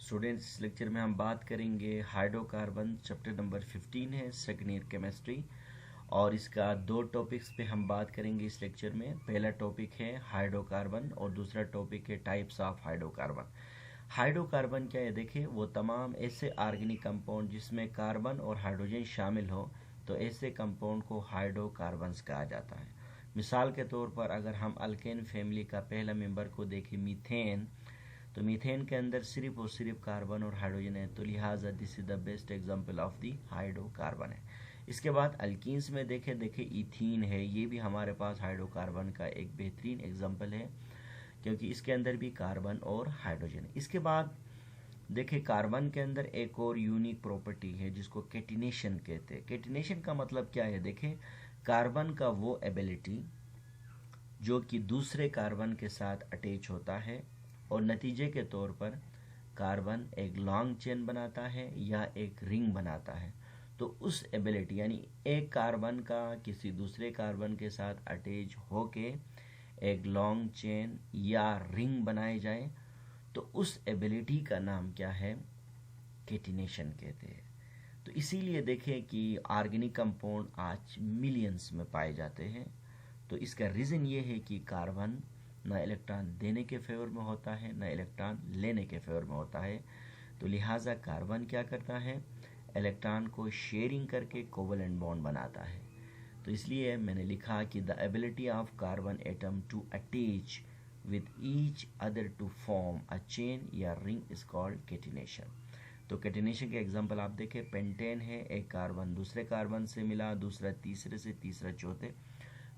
Students, इस lecture में हम बात करेंगे हाइड्रोकार्बन। चैप्टर नंबर 15 है, सेकेंड ईयर केमिस्ट्री, और इसका दो टॉपिक्स पे हम बात करेंगे इस लेक्चर में। पहला टॉपिक है हाइड्रोकार्बन और दूसरा टॉपिक है टाइप्स ऑफ हाइड्रोकार्बन। हाइड्रोकार्बन क्या है? देखिए, वो तमाम ऐसे ऑर्गेनिक कंपाउंड जिसमें कार्बन और हाइड्रोजन शामिल हो, तो ऐसे कंपाउंड को हाइड्रोकार्बन्स कहा जाता है। मिसाल के तौर पर अगर हम अल्केन फैमिली का पहला मेंबर को देखें, मीथेन, तो मीथेन के अंदर सिर्फ और सिर्फ कार्बन और हाइड्रोजन है, तो लिहाजा this is the best example of the hydrocarbon है। इसके बाद अल्कीन्स में देखें इथीन है, ये भी हमारे पास हाइड्रोकार्बन का एक बेहतरीन एग्जांपल है, क्योंकि इसके अंदर भी कार्बन और हाइड्रोजन है। इसके बाद देखिए, कार्बन के अंदर एक और यूनिक प्रॉपर्टी है जिसको कैटिनेशन कहते हैं। कैटिनेशन का मतलब क्या है? देखिए, कार्बन का वो एबिलिटी जो कि दूसरे कार्बन के साथ अटैच होता है और नतीजे के तौर पर कार्बन एक लॉन्ग चेन बनाता है या एक रिंग बनाता है, तो उस एबिलिटी यानी एक कार्बन का किसी दूसरे कार्बन के साथ अटैच होके एक लॉन्ग चेन या रिंग बनाए जाए, तो उस एबिलिटी का नाम क्या है? कैटिनेशन कहते हैं। तो इसीलिए देखें कि ऑर्गेनिक कंपाउंड आज मिलियंस में पाए जाते हैं। तो इसका रीज़न ये है कि कार्बन न इलेक्ट्रॉन देने के फेवर में होता है, न इलेक्ट्रॉन लेने के फेवर में होता है। तो लिहाजा कार्बन क्या करता है? इलेक्ट्रॉन को शेयरिंग करके कोवलेंट बॉन्ड बनाता है। तो इसलिए मैंने लिखा कि the ability of carbon atom to attach with each other to form a chain या रिंग इज कॉल्ड कैटिनेशन। तो कैटिनेशन के एग्जांपल आप देखें, पेंटेन है, एक कार्बन दूसरे कार्बन से मिला, दूसरा तीसरे से, तीसरा चौथे,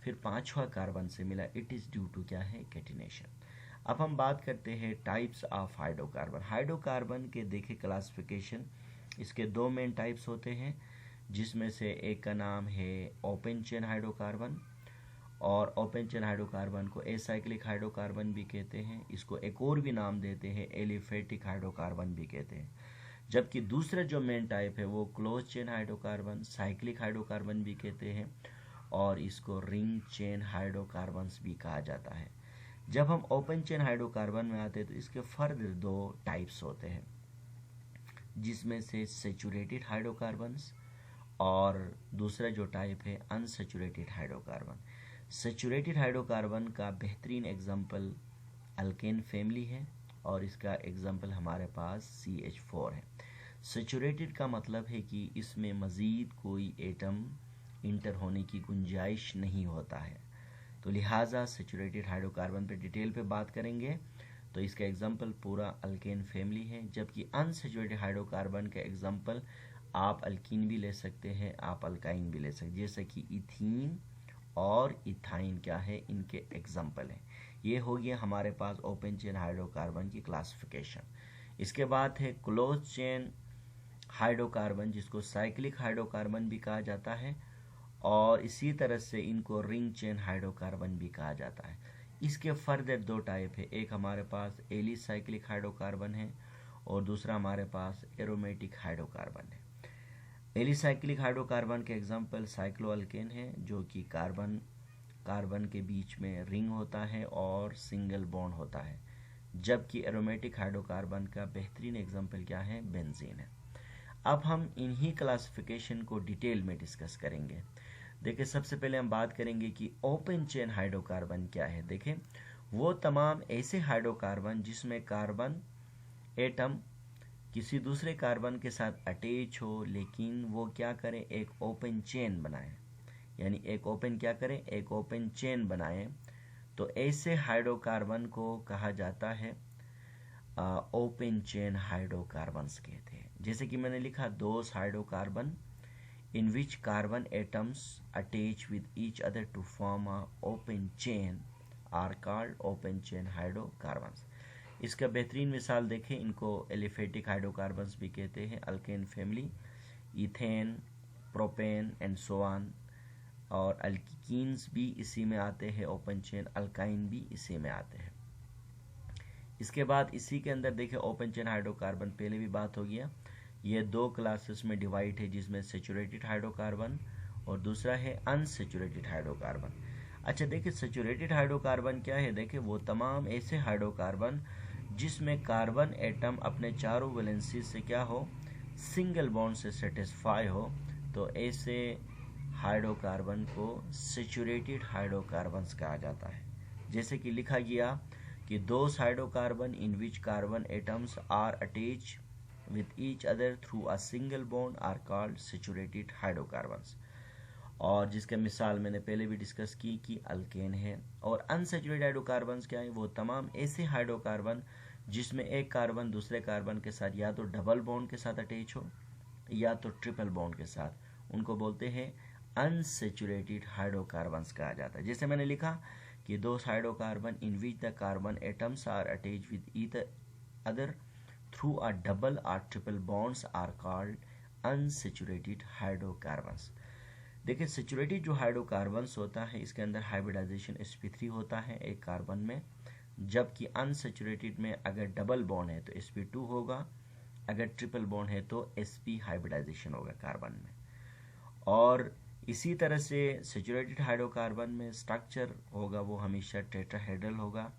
फिर पांचवा कार्बन से मिला। इट इज ड्यू टू क्या है? कैटिनेशन। अब हम बात करते हैं टाइप्स ऑफ हाइड्रोकार्बन। हाइड्रोकार्बन के देखे क्लासिफिकेशन, इसके दो मेन टाइप्स होते हैं, जिसमें से एक का नाम है ओपन चेन हाइड्रोकार्बन, और ओपन चेन हाइड्रोकार्बन को एसाइक्लिक हाइड्रोकार्बन भी कहते हैं। इसको एक और भी नाम देते हैं, एलिफेटिक हाइड्रोकार्बन भी कहते हैं। जबकि दूसरा जो मेन टाइप है वो close chain hydrocarbon, cyclic hydrocarbon भी कहते हैं, और इसको रिंग चेन हाइड्रोकार्बन्स भी कहा जाता है। जब हम ओपन चेन हाइड्रोकार्बन में आते हैं तो इसके फर्दर दो टाइप्स होते हैं, जिसमें से सैचुरेटेड हाइड्रोकार्बन्स और दूसरा जो टाइप है अनसैचुरेटेड हाइड्रोकार्बन। सैचुरेटेड हाइड्रोकार्बन का बेहतरीन एग्जांपल अल्केन फैमिली है, और इसका एग्जांपल हमारे पास CH4 है। सैचुरेटेड का मतलब है कि इसमें मज़ीद कोई एटम इंटर होने की गुंजाइश नहीं होता है। तो लिहाजा सैचुरेटेड हाइड्रोकार्बन पे डिटेल पे बात करेंगे, तो इसका एग्जांपल पूरा अल्केन फैमिली है। जबकि अनसैचुरेटेड हाइड्रोकार्बन का एग्जांपल आप अल्कीन भी ले सकते हैं, आप अल्काइन भी ले सकते हैं, जैसे कि इथीन और इथाइन क्या है, इनके एग्जांपल हैं। ये हो गया हमारे पास ओपन चेन हाइड्रोकार्बन की क्लासिफिकेशन। इसके बाद है क्लोज चेन हाइड्रोकार्बन, जिसको साइक्लिक हाइड्रोकार्बन भी कहा जाता है, और इसी तरह से इनको रिंग चेन हाइड्रोकार्बन भी कहा जाता है। इसके फर्दर दो टाइप है, एक हमारे पास एलिसाइक्लिक हाइड्रोकार्बन है और दूसरा हमारे पास एरोमेटिक हाइड्रोकार्बन है। एलिसाइक्लिक हाइड्रोकार्बन के एग्जांपल साइक्लोअल्केन है, जो कि कार्बन के बीच में रिंग होता है और सिंगल बॉन्ड होता है। जबकि एरोमेटिक हाइड्रोकार्बन का बेहतरीन एग्जांपल क्या है? बेंजीन है। अब हम इन्हीं क्लासिफिकेशन को डिटेल में डिस्कस करेंगे। देखिए, सबसे पहले हम बात करेंगे कि ओपन चेन हाइड्रोकार्बन क्या है। देखें, वो तमाम ऐसे हाइड्रोकार्बन जिसमें कार्बन एटम किसी दूसरे कार्बन के साथ अटैच हो, लेकिन वो क्या करें? एक ओपन चेन बनाए, यानी एक ओपन क्या करें? एक ओपन चेन बनाए। तो ऐसे हाइड्रोकार्बन को कहा जाता है ओपन चेन हाइड्रोकार्बन्स कहते हैं। जैसे कि मैंने लिखा, दोस hydrocarbon in which carbon atoms attach with each other to form a open chain are called open chain hydrocarbons। इसका बेहतरीन मिसाल देखें, इनको एलिफेटिक हाइड्रोकार्बन्स भी कहते हैं, alkane family, ethane, propane and so on, और अल्कीन्स भी इसी में आते हैं, ओपन चेन अल्काइन भी इसी में आते हैं। इसके बाद इसी के अंदर देखें ओपन चेन हाइड्रोकार्बन, पहले भी बात हो गया, ये दो क्लासेस में डिवाइड है, जिसमें सैचुरेटेड हाइड्रोकार्बन और दूसरा है अनसैचुरेटेड हाइड्रोकार्बन। अच्छा देखिए, सैचुरेटेड हाइड्रोकार्बन क्या है? देखिए, वो तमाम ऐसे हाइड्रोकार्बन जिसमें कार्बन एटम अपने चारों वैलेंसी से क्या हो, सिंगल बॉन्ड से सेटिस्फाई हो, तो ऐसे हाइड्रोकार्बन को सैचुरेटेड हाइड्रोकार्बन्स कहा जाता है। जैसे कि लिखा गया कि those hydrocarbon in which carbon atoms are attach with each other through a single bond are called saturated hydrocarbons। और जिसका मिसाल मैंने पहले भी डिस्कस की कि अल्केन है। और अनसैचुरेटेड हाइड्रोकार्बन्स क्या है, वो तमाम ऐसे हाइड्रोकार्बन जिसमें एक कार्बन दूसरे कार्बन के साथ या तो डबल बॉन्ड के साथ अटैच हो या तो ट्रिपल बॉन्ड के साथ, उनको बोलते हैं अनसैचुरेटेड हाइड्रोकार्बन्स कहा जाता है। जैसे मैंने लिखा कि those hydrocarbon in which the carbon atoms are attach with each other through a double or triple bonds are called unsaturated hydrocarbons। देखिए सैचुरेटेड जो हाइड्रोकार्बन्स होता है इसके अंदर हाइब्रिडाइजेशन sp3 होता है एक कार्बन में, जबकि अनसैचुरेटेड में अगर डबल बॉन्ड है तो sp2 होगा, अगर ट्रिपल बॉन्ड है तो sp हाइब्रिडाइजेशन होगा कार्बन में। और इसी तरह से सैचुरेटेड हाइड्रोकार्बन में स्ट्रक्चर होगा वो हमेशा टेट्राहेड्रल होगा,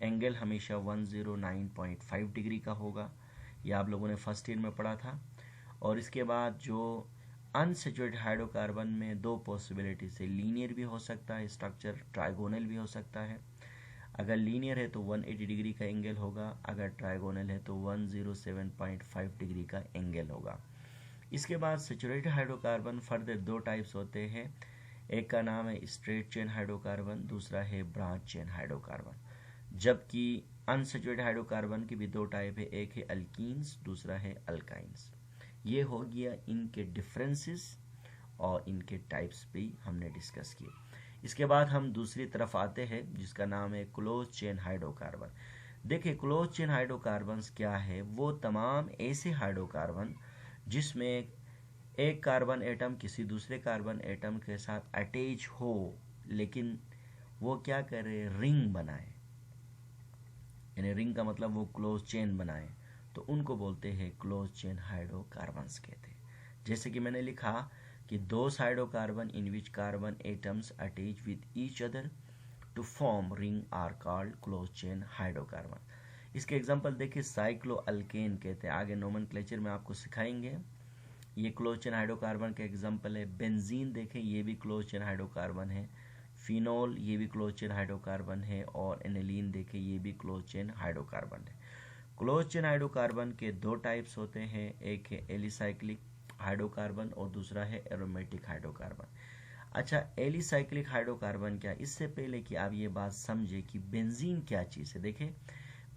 एंगल हमेशा 109.5 डिग्री का होगा, यह आप लोगों ने फर्स्ट ईयर में पढ़ा था। और इसके बाद जो अनसैचुरेटेड हाइड्रोकार्बन में दो पॉसिबिलिटी से, लीनियर भी हो सकता है स्ट्रक्चर, ट्राइगोनल भी हो सकता है। अगर लीनियर है तो 180 डिग्री का एंगल होगा, अगर ट्राइगोनल है तो 107.5 डिग्री का एंगल होगा। इसके बाद सैचुरेटेड हाइड्रोकार्बन फर्दर दो टाइप्स होते हैं, एक का नाम है स्ट्रेट चेन हाइड्रोकार्बन, दूसरा है ब्रांच चेन हाइड्रोकार्बन। जबकि अनसैचुरेटेड हाइड्रोकार्बन की भी दो टाइप है, एक है अल्कीन्स, दूसरा है अल्काइंस। ये हो गया इनके डिफरेंसेस और इनके टाइप्स भी हमने डिस्कस किए। इसके बाद हम दूसरी तरफ आते हैं जिसका नाम है क्लोज चेन हाइड्रोकार्बन। देखिए क्लोज चेन हाइड्रोकार्बन्स क्या है, वो तमाम ऐसे हाइड्रोकार्बन जिसमें एक कार्बन एटम किसी दूसरे कार्बन एटम के साथ अटैच हो, लेकिन वो क्या करे, रिंग बनाए, यानी रिंग का मतलब वो क्लोज चेन बनाए, तो उनको बोलते हैं क्लोज चेन हाइड्रोकार्बन्स कहते हैं। जैसे कि मैंने लिखा कि those hydrocarbon in which carbon atoms attach with each other to form ring are called close chain hydrocarbon. इसके एग्जांपल देखिए, साइक्लो अल्केन कहते हैं, आगे नोमेनक्लेचर में आपको सिखाएंगे। ये क्लोज चेन हाइड्रोकार्बन का एग्जांपल है। बेंजीन देखें, ये भी क्लोज चेन हाइड्रोकार्बन है। फिनोल ये भी क्लोज चेन हाइड्रोकार्बन है। और एनिलीन देखें, ये भी क्लोज चेन हाइड्रोकार्बन है। क्लोज चेन हाइड्रोकार्बन के दो टाइप्स होते हैं, एक है एलिसाइक्लिक हाइड्रोकार्बन और दूसरा है एरोमेटिक हाइड्रोकार्बन। अच्छा, एलिसाइक्लिक हाइड्रोकार्बन क्या, इससे पहले कि आप ये बात समझे कि बेंजीन क्या चीज़ है, देखें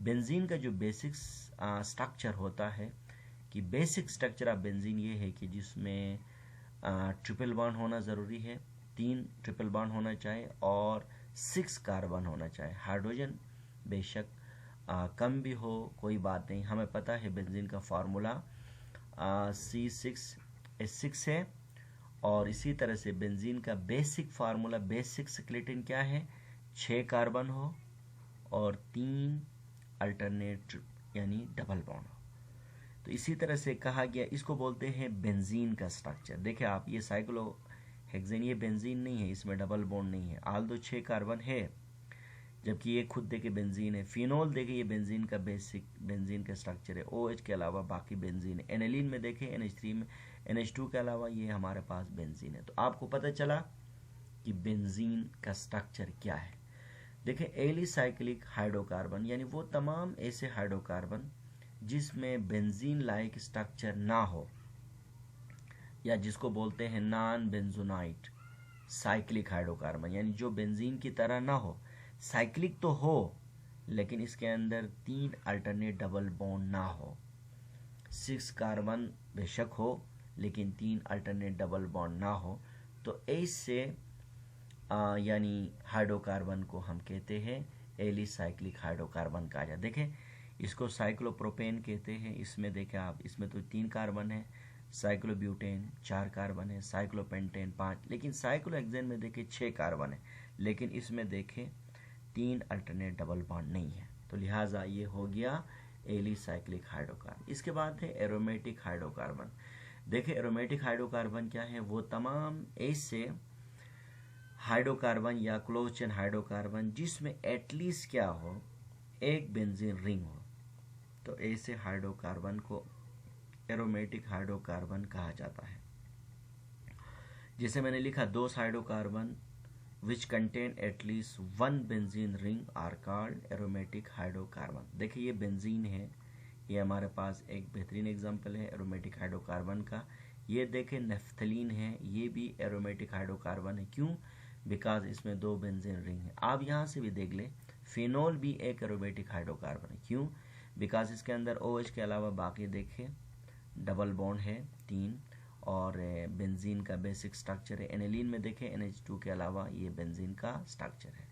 बेंजीन का जो बेसिक स्ट्रक्चर होता है, कि बेसिक स्ट्रक्चर ऑफ बेंजीन ये है कि जिसमें ट्रिपल बॉन्ड होना ज़रूरी है, 3 ट्रिपल बॉन्ड होना चाहिए और 6 कार्बन होना चाहिए। हाइड्रोजन बेशक कम भी हो कोई बात नहीं, हमें पता है बेंजीन का फार्मूला C6H6 है। और इसी तरह से बेंजीन का बेसिक फार्मूला, बेसिक स्केलेटन क्या है, 6 कार्बन हो और 3 अल्टरनेट यानी डबल बॉन्ड हो। तो इसी तरह से कहा गया, इसको बोलते हैं बेंजीन का स्ट्रक्चर। देखिए आप, ये साइक्लोहेक्सेन, ये बेंजीन नहीं है, इसमें डबल बॉन्ड नहीं है, आल दो 6 कार्बन है, जबकि ये खुद देखे बेंजीन है। फिनोल देखे, ये बेंजीन का बेसिक बेंजीन का स्ट्रक्चर है, OH के अलावा बाकी बेंजीन है। एनिलीन में देखें, NH3 में NH2 के अलावा ये हमारे पास बेंजीन है। तो आपको पता चला कि बेंजीन का स्ट्रक्चर क्या है। देखें एलिसाइक्लिक हाइड्रोकार्बन यानी वो तमाम ऐसे हाइड्रोकार्बन जिसमें बेंजीन लाइक स्ट्रक्चर ना हो, या जिसको बोलते हैं नॉन बेंजोनाइट साइक्लिक हाइड्रोकार्बन, यानी जो बेंजीन की तरह ना हो, साइक्लिक तो हो लेकिन इसके अंदर 3 अल्टरनेट डबल बॉन्ड ना हो, 6 कार्बन बेशक हो लेकिन 3 अल्टरनेट डबल बॉन्ड ना हो, तो ऐसे यानी हाइड्रोकार्बन को हम कहते हैं एलिसाइक्लिक हाइड्रोकार्बन कहा जाता है। देखें इसको साइक्लोप्रोपेन कहते हैं, इसमें देखें आप, इसमें तो 3 कार्बन है, साइक्लोब्यूटेन 4 कार्बन है, साइक्लोपेंटेन 5, लेकिन साइक्लोहेक्सेन में देखें 6 कार्बन है, लेकिन इसमें देखें 3 अल्टरनेट डबल बॉन्ड नहीं है। तो लिहाजा ये हो गया एलिसाइक्लिक हाइड्रोकार्बन। इसके बाद है एरोमेटिक हाइड्रोकार्बन। देखिए एरोमेटिक हाइड्रोकार्बन क्या है, वो तमाम ऐसे हाइड्रोकार्बन या क्लोज चेन हाइड्रोकार्बन जिसमें एटलीस्ट क्या हो, एक बेंजीन रिंग हो, तो ऐसे हाइड्रोकार्बन को एरोमेटिक हाइड्रोकार्बन कहा जाता है। जैसे मैंने लिखा, those hydrocarbon which contain at least one benzene ring are called aromatic hydrocarbon. देखिए ये बेंजीन है, ये हमारे पास एक बेहतरीन एग्जांपल है एरोमेटिक हाइड्रोकार्बन का। ये देखें नेफ्थलीन है, ये भी एरोमेटिक हाइड्रोकार्बन है। क्यों? बिकॉज इसमें दो बेंजीन रिंग है। आप यहाँ से भी देख लें, फिनोल भी एक एरोमेटिक हाइड्रोकार्बन है। क्यों? बिकॉज इसके अंदर OH के अलावा बाकी देखें डबल बॉन्ड है 3, और बेंजीन का बेसिक स्ट्रक्चर है। एनिलीन में देखें NH2 के अलावा ये बेंजीन का स्ट्रक्चर है।